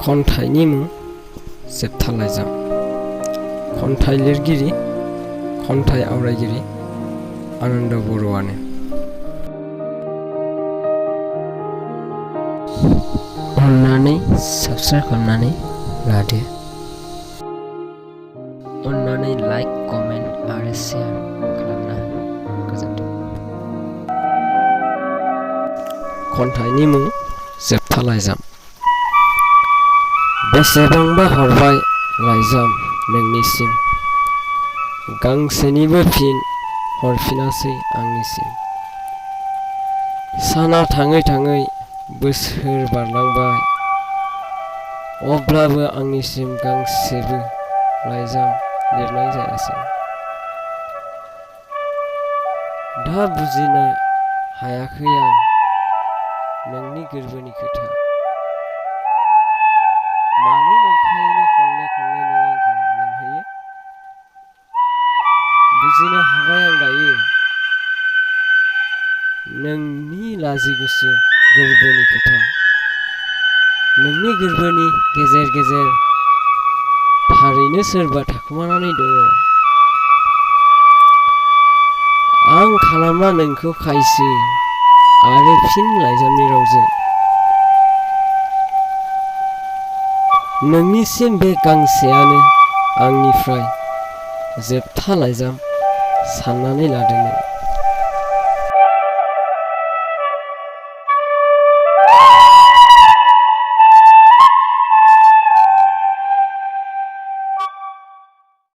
खन्थाइनि मुं जोबथा लाइजाम। खन्थाइ लिरगिरि खन्थाइ आवरायगिरि आनन्द बर'आनो। अन्नानै साबस्क्राइब खालामनानै लादो। अन्नानै लाइक कमेन्ट आरो शेयार खालामना हो। गोजोन्थों। खन्थाइनि मुं जोबथा लाइजाम। बेसेबांबा हरबाय लाइजाम नोंनिसिम, गांसेनिबो फिन हरफिनासै आंनिसिम। साना थाङै थाङै बोसोर बारलांबाय, अब्लाबो आंनिसिम गांसेबो लाइजाम लिरनाय जायासै। दा बुजिनो हायाखै आं नोंनि गोरबोनि खोथा। मानो नंखायैनो खनले खनले नों आंखौ मोनहैयो? बुजिनो हाबाय आं दायो नोंनि लाजि गुसु गोरबोनि खोथा। नोंनि गोरबोनि गेजेर गेजेर थारैनो सोरबा थाखोमानानै दङ। आं खालामा नोंखौ खायसो आरो फिन लाइजामनि रावजों नोंनिसिम बे गांसेयानो आंनिफ्राय जोबथा लाइजाम साननानै लादो नों।